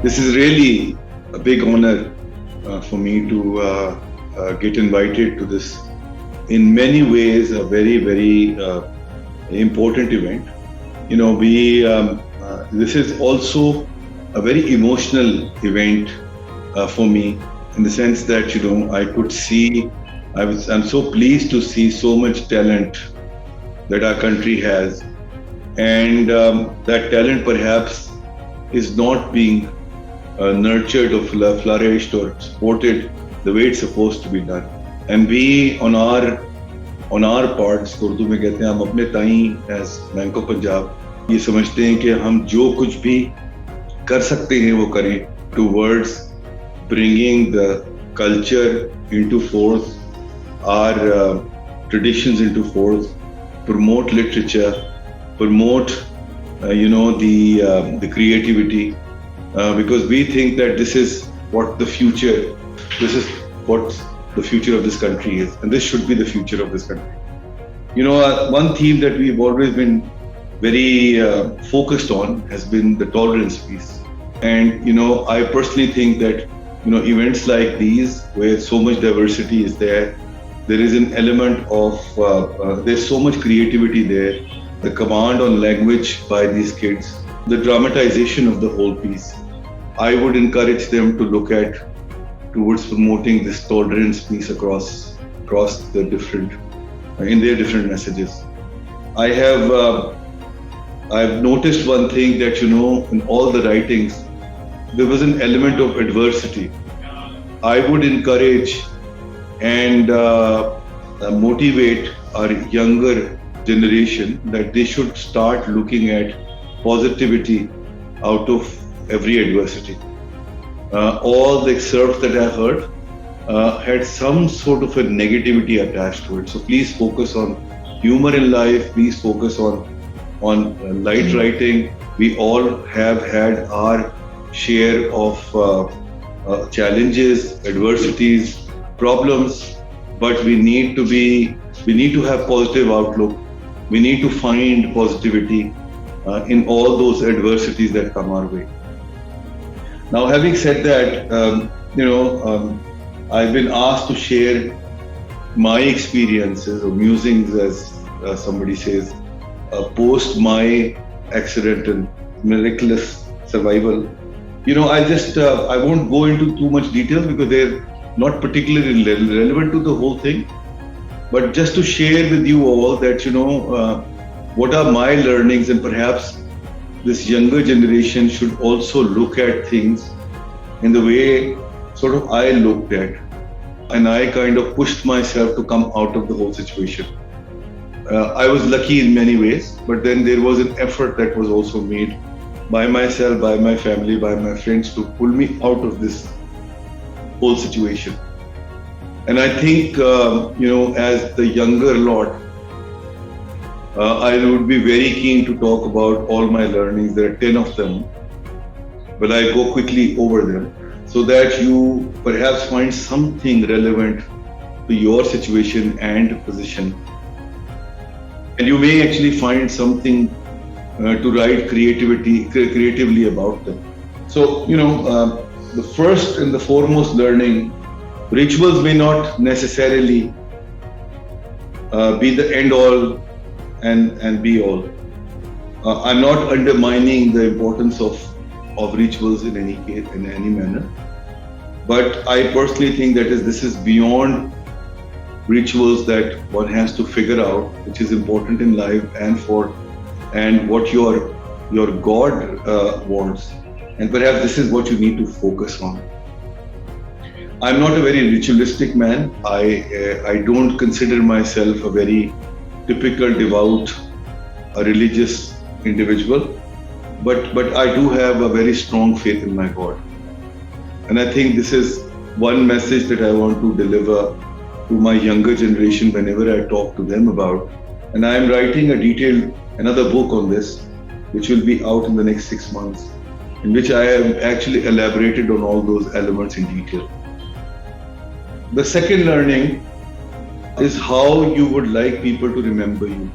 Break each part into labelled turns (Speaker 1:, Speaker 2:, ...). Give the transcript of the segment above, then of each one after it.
Speaker 1: This is really a big honor for me to get invited to this, in many ways, a very important event. This is also a very emotional event for me, in the sense that I could see. I'm so pleased to see so much talent that our country has, and that talent perhaps is not being nurtured or flourished or supported the way it's supposed to be done. And we on our part, इसको उर्दू में कहते हैं, हम अपने ताई as bank of Punjab ये समझते हैं कि हम जो कुछ भी कर सकते हैं वो करें towards bringing the culture into force, our traditions into force, promote literature, promote the creativity, because we think that this is what the future of this country is, and this should be the future of this country. One theme that we've always been very focused on has been the tolerance piece. And I personally think that events like these, where so much diversity is there is an element of there's so much creativity there, the command on language by these kids, the dramatization of the whole piece. I would encourage them to look at towards promoting this tolerance piece across the different in their different messages. I've noticed one thing, that in all the writings there was an element of adversity. I would encourage and motivate our younger generation that they should start looking at positivity out of every adversity. All the excerpts that I heard had some sort of a negativity attached to it. So please focus on humor in life. Please focus on light writing. We all have had our share of challenges, adversities, problems, but we need to have positive outlook. We need to find positivity in all those adversities that come our way. Now, having said that, I've been asked to share my experiences or musings, as somebody says, post my accident and miraculous survival. I won't go into too much detail because they're not particularly relevant to the whole thing, but just to share with you all that, what are my learnings, and perhaps this younger generation should also look at things in the way sort of I looked at, and I kind of pushed myself to come out of the whole situation. I was lucky in many ways, but then there was an effort that was also made by myself, by my family, by my friends to pull me out of this whole situation. And I think, as the younger lot, I would be very keen to talk about all my learnings. There are 10 of them, but I go quickly over them so that you perhaps find something relevant to your situation and position. And you may actually find something to write creatively about them. So, the first and the foremost learning, rituals may not necessarily be the end all and be all. I'm not undermining the importance of rituals in any case, in any manner, but I personally think that this is beyond rituals that one has to figure out, which is important in life and what your God wants, and perhaps this is what you need to focus on. I'm not a very ritualistic man. I don't consider myself a very typical devout, religious individual, but I do have a very strong faith in my God, and I think this is one message that I want to deliver to my younger generation whenever I talk to them about. And I am writing another book on this, which will be out in the next 6 months, in which I have actually elaborated on all those elements in detail. The second learning is how you would like people to remember you.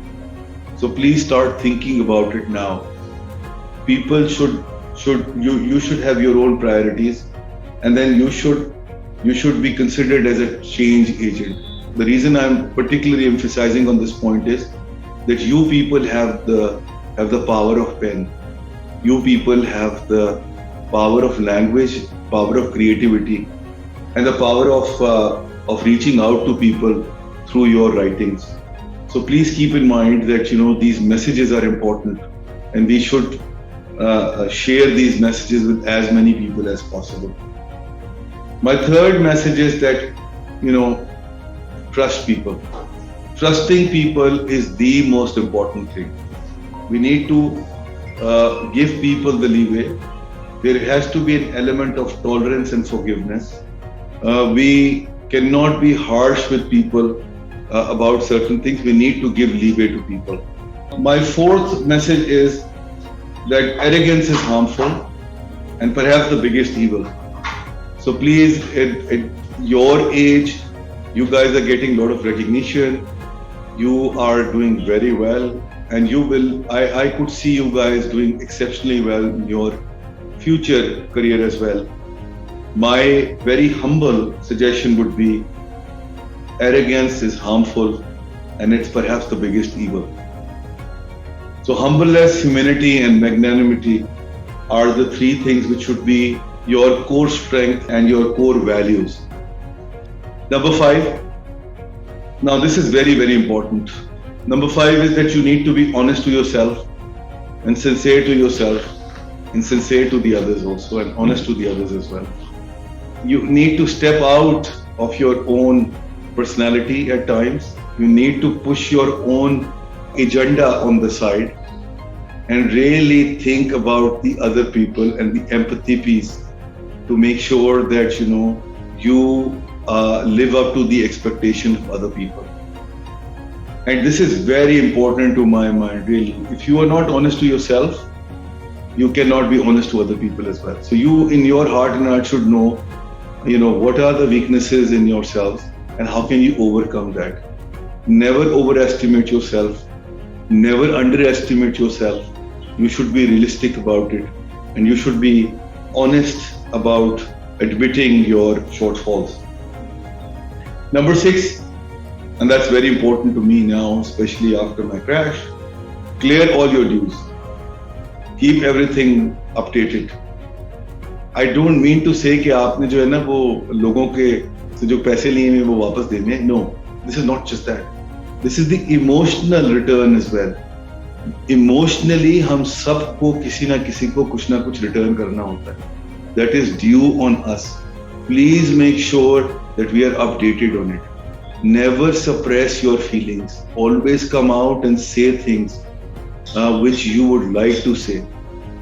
Speaker 1: So please start thinking about it now. People should you should have your own priorities, and then you should be considered as a change agent. The reason I'm particularly emphasizing on this point is that you people have the power of pen. You people have the power of language, power of creativity, and the power of reaching out to people through your writings. So please keep in mind that these messages are important, and we should share these messages with as many people as possible. My third message is that trust people. Trusting people is the most important thing. We need to give people the leeway. There has to be an element of tolerance and forgiveness. We cannot be harsh with people about certain things. We need to give leeway to people. My fourth message is that arrogance is harmful and perhaps the biggest evil. So please, at your age, you guys are getting a lot of recognition. You are doing very well, and I could see you guys doing exceptionally well in your future career as well. My very humble suggestion would be arrogance is harmful and it's perhaps the biggest evil. So humbleness, humility and magnanimity are the three things which should be your core strength and your core values. Number 5. Now this is very, very important. Number 5 is that you need to be honest to yourself and sincere to yourself and sincere to the others also, and honest to the others as well. You need to step out of your own personality at times. You need to push your own agenda on the side and really think about the other people and the empathy piece to make sure that you live up to the expectation of other people. And this is very important to my mind, really. If you are not honest to yourself, you cannot be honest to other people as well. So you, in your heart and heart, should know, what are the weaknesses in yourselves and how can you overcome that. Never overestimate yourself. Never underestimate yourself. You should be realistic about it, and you should be honest about admitting your shortfalls. Number 6, and that's very important to me now, especially after my crash, clear all your dues. Keep everything updated. I don't mean to say कि आपने जो है ना वो लोगों के से जो पैसे लिए हैं वो वापस देने हैं. No, this is not just that. This is the emotional return as well. Emotionally हम सबको किसी ना किसी को कुछ ना कुछ return करना होता है. That is due on us. Please make sure that we are updated on it. Never suppress your feelings. Always come out and say things which you would like to say,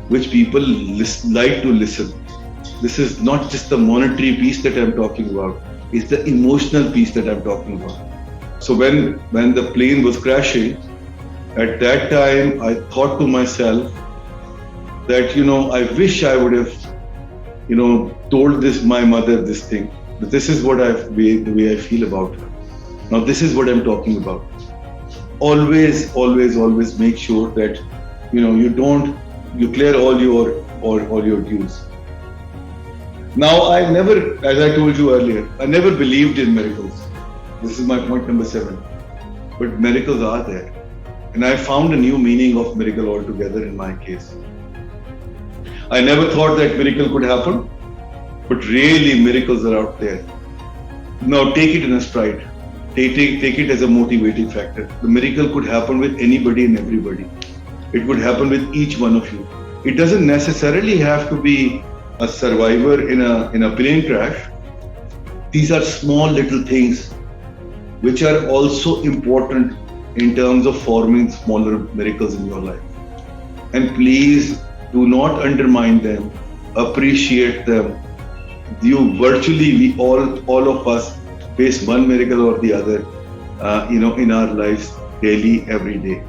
Speaker 1: which people like to listen. This is not just the monetary piece that I'm talking about. It's the emotional piece that I'm talking about. So when the plane was crashing, at that time I thought to myself that I wish I would have told my mother this thing. But this is the way I feel about her. Now this is what I'm talking about. Always make sure that you clear all your dues. Now I never, as I told you earlier, I never believed in miracles. This is my point number 7. But miracles are there. And I found a new meaning of miracle altogether in my case. I never thought that miracle could happen, but really miracles are out there. Now take it in a stride. Take it as a motivating factor. The miracle could happen with anybody and everybody. It could happen with each one of you. It doesn't necessarily have to be a survivor in a plane crash. These are small little things which are also important in terms of forming smaller miracles in your life. And please do not undermine them. Appreciate them. We all of us face one miracle or the other, in our lives daily, every day.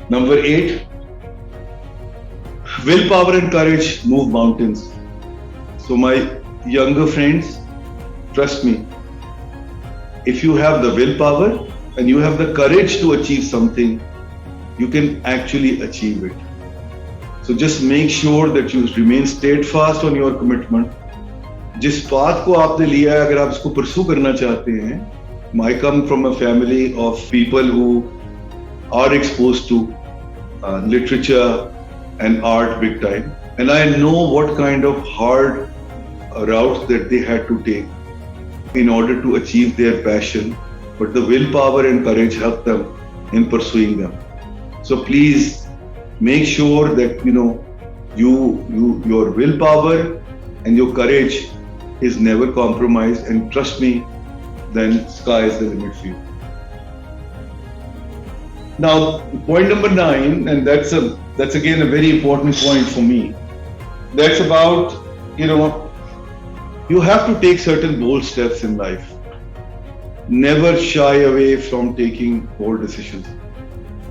Speaker 1: Number 8, willpower and courage move mountains. So my younger friends, trust me, if you have the willpower and you have the courage to achieve something, you can actually achieve it. So just make sure that you remain steadfast on your commitment. जिस बात को आपने लिया है, अगर आप इसको pursue करना चाहते हैं, I come from a family of people who are exposed to literature and art big time, and I know what kind of hard routes that they had to take in order to achieve their passion, but the willpower and courage helped them in pursuing them. So please make sure that your willpower and your courage is never compromised, and trust me, then sky is the limit for you. Now, point number 9, and that's again a very important point for me. That's about, you have to take certain bold steps in life. Never shy away from taking bold decisions.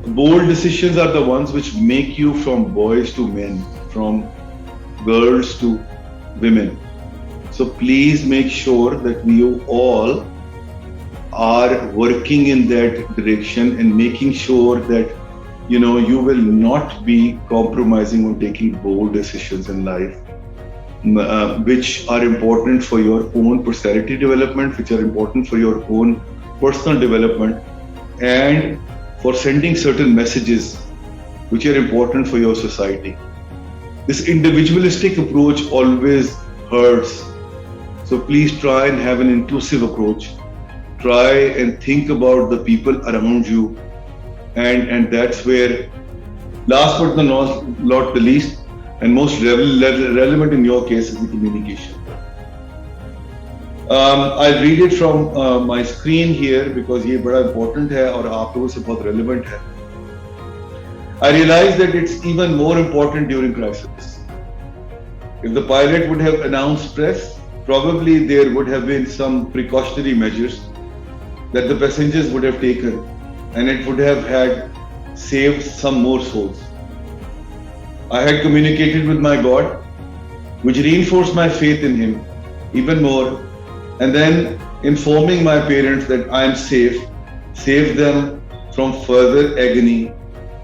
Speaker 1: Bold decisions are the ones which make you from boys to men, from girls to women. So please make sure that you all are working in that direction and making sure that you will not be compromising on taking bold decisions in life, which are important for your own personality development, which are important for your own personal development, and for sending certain messages which are important for your society. This individualistic approach always hurts. So please try and have an inclusive approach. Try and think about the people around you, and that's where, last but not the least, and most relevant in your case, is the communication. I'll read it from my screen here because ये बड़ा important है और आप लोगों से बहुत relevant है. I realize that it's even more important during crisis. If the pilot would have announced press, probably there would have been some precautionary measures that the passengers would have taken, and it would have saved some more souls. I had communicated with my God, which reinforced my faith in Him even more, and then informing my parents that I am safe, saved them from further agony,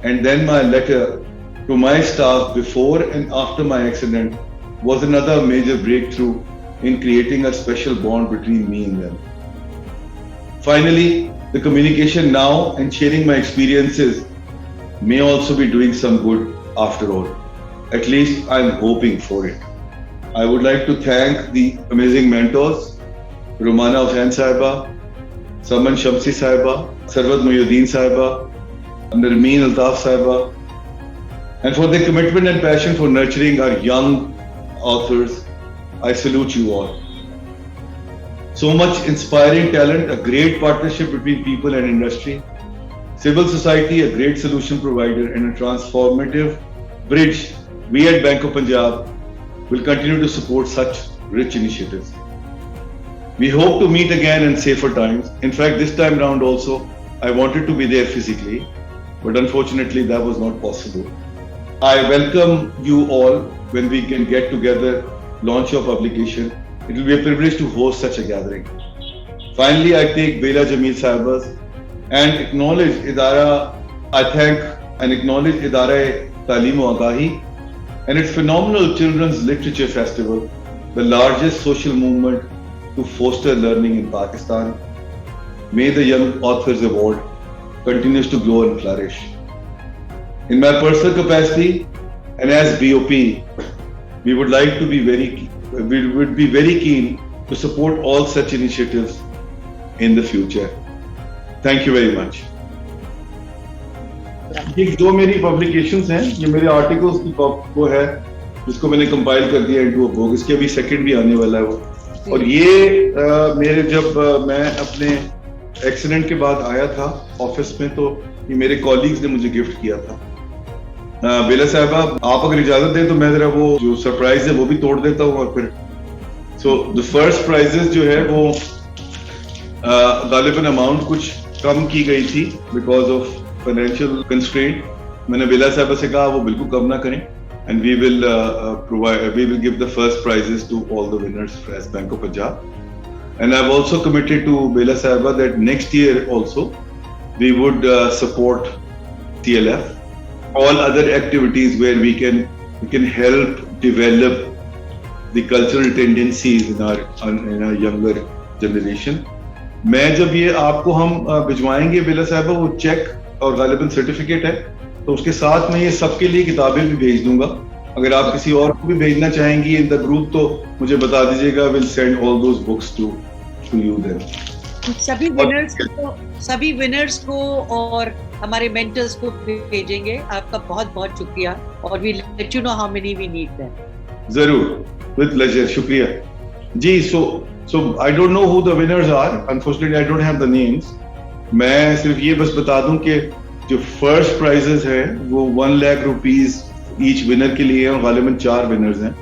Speaker 1: and then my letter to my staff before and after my accident was another major breakthrough in creating a special bond between me and them. Finally, the communication now and sharing my experiences may also be doing some good after all. At least I'm hoping for it. I would like to thank the amazing mentors, Rumana Hussain Sahiba, Saman Shamsi Sahiba, Sarwat Muhyiddin Sahiba, Narmeen Altaf Sahiba, and for their commitment and passion for nurturing our young authors. I salute you all. So much inspiring talent, a great partnership between people and industry, civil society, a great solution provider, and a transformative bridge. We at Bank of Punjab will continue to support such rich initiatives. We hope to meet again in safer times. In fact, this time round also, I wanted to be there physically, but unfortunately that was not possible. I welcome you all when we can get together, launch your publication. It will be a privilege to host such a gathering. Finally, I take Bela Jameel Sahibas and acknowledge Idara Taaleem o Agahi and its phenomenal Children's Literature Festival, the largest social movement to foster learning in Pakistan. May the Young Authors Award continues to grow and flourish. In my personal capacity and as BOP, we would be very keen to support all such initiatives in the future. Thank you very much. ये जो मेरी publications हैं, ये मेरे articles की वो है जिसको मैंने कंपाइल कर दिया इनटू अ बुक. इसके अभी सेकंड भी आने वाला है वो. और ये मेरे जब मैं अपने एक्सीडेंट के बाद आया था ऑफिस में, तो ये मेरे कॉलीग्स ने मुझे गिफ्ट किया था. बेला साहिबा, आप अगर इजाजत दें तो मैं जरा वो जो सरप्राइज है वो भी तोड़ देता हूँ. और फिर द फर्स्ट प्राइजेस जो है वो गालिबन अमाउंट कुछ कम की गई थी बिकॉज ऑफ फाइनेंशियल कंस्ट्रेंट. मैंने बेला साहिबा से कहा वो बिल्कुल कम ना करें, and we will give the first prizes to all the winners as Bank of Punjab. And I've also committed to Bela Sahiba that next year also we would support TLF, all other activities where we can we can help develop the cultural tendencies in our younger generation. मैं जब ये आपको हम भिजवाएंगे बेला साहबा, वो check और गालिबन certificate है, तो उसके साथ में ये सबके लिए किताबें भी भेज दूंगा. अगर आप किसी और को भी भेजना चाहेंगी इन द ग्रुप तो मुझे बता दीजिएगा. Will send all those books to you then.
Speaker 2: सभी विनर्स को और हमारे मेंटर्स को भेजेंगे. आपका बहुत बहुत शुक्रिया और we let you know how many we need them.
Speaker 1: जरूर, विद प्लेजर. शुक्रिया ji. So I don't know who the winners are. Unfortunately, I don't have the names. मैं सिर्फ ये बस बता दूं कि जो फर्स्ट प्राइजेस हैं वो 1 लाख रुपीस ईच विनर के लिए हैं और गालिबन 4 विनर्स हैं.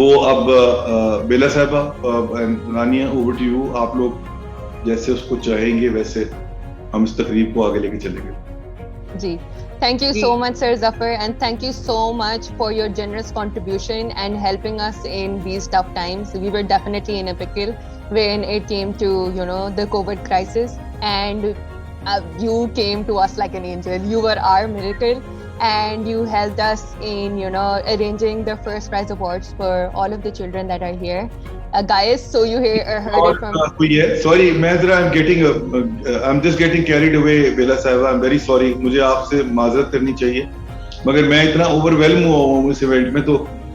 Speaker 1: वो अब बेला साहबा, रानिया, ओवर टू यू. आप लोग जैसे उसको चाहेंगे वैसे हम इस तकरीब को आगे लेके चलेंगे.
Speaker 3: जी, thank you so much, Sir Zafar, and thank you so much for your generous contribution and helping us in these tough times. We were definitely in a pickle when it came to, the COVID crisis, and you came to us like an angel. You were our miracle, and you helped us in, arranging the first prize awards for all of the children that are here. Guys, so you heard it from...
Speaker 1: Sorry, I'm just getting carried away, Bela Sahiba. I'm very sorry. मुझे आपसे माजरत करनी चाहिए, मगर मैं इतना overwhelm हुआ हूँ इस इवेंट में. तो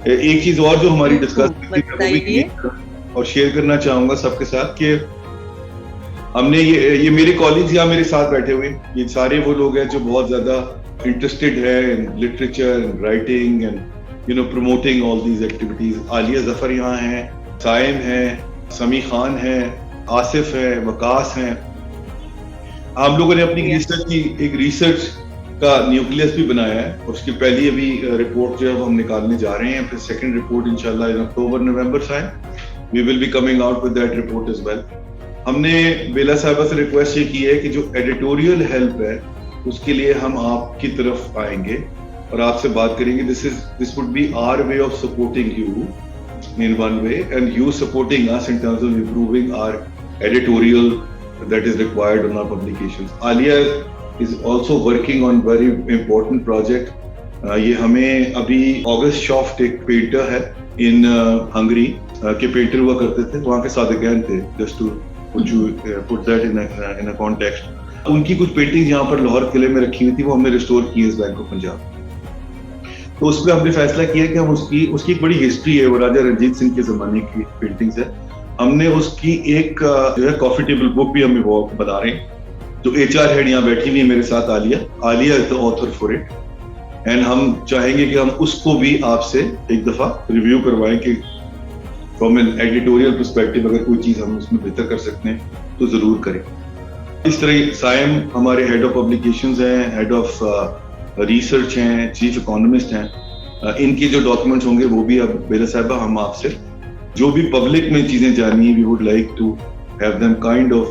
Speaker 1: एक चीज और जो हमारी डिस्कस और शेयर करना चाहूंगा सबके साथ कि हमने ये मेरे कॉलीग्स यहाँ मेरे साथ बैठे हुए, ये सारे वो लोग हैं जो बहुत ज्यादा इंटरेस्टेड है in literature and writing and promoting all these activities. Alia Zafar यहाँ है, साइम है, समी खान है, आसिफ है, वकास है. हम लोगों ने अपनी एक रिसर्च का न्यूक्लियस भी बनाया है. उसकी पहली अभी रिपोर्ट जो है हम निकालने जा रहे हैं. फिर सेकंड रिपोर्ट इंशाल्लाह in October November time we will be coming out with that report as well. हमने बेला साहिबा से रिक्वेस्ट ये की है कि जो एडिटोरियल हेल्प है उसके लिए हम आपकी तरफ आएंगे और आपसे बात करेंगे. This would be our way of supporting you in one way and you supporting us in terms of improving our editorial that is required on our publications. Alia is also working on very important project. ये हमें अभी August shaft एक painter है इन Hungary के painter हुआ करते थे, वहाँ के सादगैन थे. Just to put that in a context. उनकी कुछ पेंटिंग यहाँ पर लाहौर किले में रखी हुई थी, वो हमने रिस्टोर की इस बैंक ऑफ पंजाब. तो उसमें हमने फैसला किया कि हम उसकी एक बड़ी हिस्ट्री है, वो राजा रंजीत सिंह के जमाने की पेंटिंग्स है. हमने उसकी एक जो है कॉफी टेबल बुक भी हमें वो बता रहे हैं. जो HR हेड यहाँ बैठी हुई है मेरे साथ, Alia is the author for it. And हम चाहेंगे कि हम उसको भी आपसे एक दफा रिव्यू करवाएं कि फ्रॉम एन एडिटोरियल पर्सपेक्टिव अगर कोई चीज हम उसमें बेहतर कर सकते हैं तो जरूर करें. इस तरह साइम हमारे हेड ऑफ पब्लिकेशंस हैं, हेड ऑफ रिसर्च हैं, चीफ इकोनॉमिस्ट हैं. इनके जो डॉक्यूमेंट्स होंगे वो भी अब बेला साहिबा हम आपसे जो भी पब्लिक में चीजें जानी, we would like to have them kind of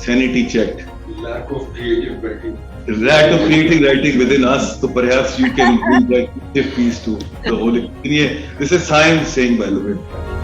Speaker 1: sanity checked.
Speaker 4: Lack of creative
Speaker 1: writing within us, so perhaps you can bring that piece to the whole. This is science saying, by the way.